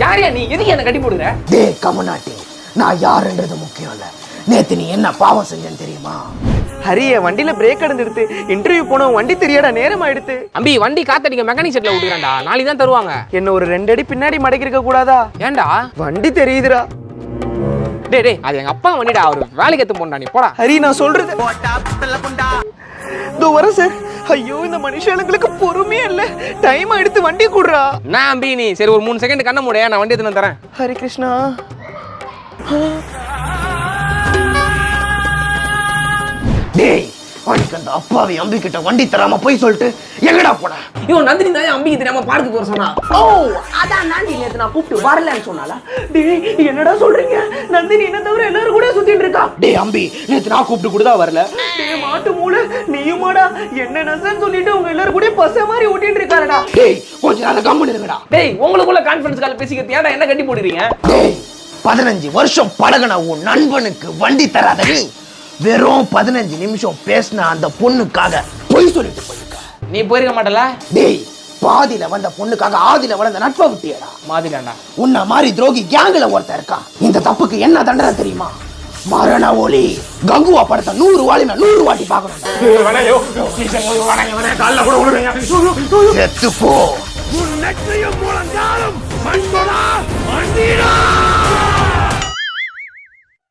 யாரையா நீ எதுக்கு என்ன கட்டி போடுற? டேய் கமநாட்டி, நான் யாருன்றது முக்கியம் இல்ல. நேத்து நீ என்ன பாவம் செஞ்சேன்னு தெரியுமா? ஹரிய வண்டியில பிரேக் அடைஞ்சிடுத்து. இன்டர்வியூ போனோம், வண்டி தெரியாடா, நேரம் ஆயிடுத்து. அம்பி வண்டி காத்தடிக்க மெக்கானிக் செட்ல விட்டுறான்டா, நாளைக்கு தான் தருவாங்க. என்ன ஒரு 2 அடி பின்னாடி மடக்கி இருக்க கூடாதா? ஏன்டா? வண்டி தெரியுதுடா. டேய் அது எங்க அப்பா வண்டிடா, அவரு வேலைக்கு எத்து போண்டா, நீ போடா. ஹரி நான் சொல்றது இதோ வர சார். ஐயோ இந்த மனுஷங்களுக்கு பொறுமையே இல்ல. டைம் எடுத்து வண்டி கூடுறா. நான் அம்பி நீ சரி ஒரு 3 செகண்ட் கண்ண மூட, நான் வண்டி எடுத்து தரேன். ஹரி கிருஷ்ணா. டேய் அன்னைக்கு அந்த அப்பாவி அம்பி கிட்ட வண்டி தராம போய் சொல்லிட்டு எங்கடா போன? இவன் நந்தினி தான் அம்பிக்கு தெரியாம பார்க்கு போற சொன்னா. ஓ அதான் நந்தினி நேத்து நான் கூப்பிட்டு வரலன்னு சொன்னால. டேய் என்னடா சொல்றீங்க? நந்தினி என்ன தவிர எல்லாரும் கூட சுத்திட்டு இருக்கா. டேய் அம்பி நேத்து நான் கூப்பிட்டு கூட வரல. டேய் மாட்டு மூளை நீயுமாடா என்ன நசன்னு சொல்லிட்டு உங்க எல்லாரும் கூட பச மாதிரி ஓட்டிட்டு இருக்காருடா. டேய் கொஞ்ச நேரம் கம்முனு இருங்கடா. டேய் உங்களுக்குள்ள கான்ஃபரன்ஸ் கால் பேசிக்கிட்டு ஏன்டா என்ன கட்டி போடுறீங்க? டேய் 15 வருஷம் பழகுன உன் நண்பனுக்கு வண்டி தராத நீ வெறும் 15 நிமிஷம் பேசின அந்த பொண்ணுக்காக பொய் சொல்லிட்டு போயிருக்க. நீ போயிருக்க மாட்டல? டேய் பாதியில வந்த பொண்ணுக்காக ஆதியில வளர்ந்த நட்பை விட்டியடா. மாதிரிடா உன்ன மாதிரி துரோகி கேங்ல ஒருத்தன் இருக்கான். இந்த தப்புக்கு என்ன தண்டனை தெரியுமா? மரண ஒலி. கங்குவா படத்தை 100 வாலினா 100 வாட்டி பார்க்கணும். செத்து போ. உன் நெற்றியும் முழங்காலும் மண்படா மண்டிடா.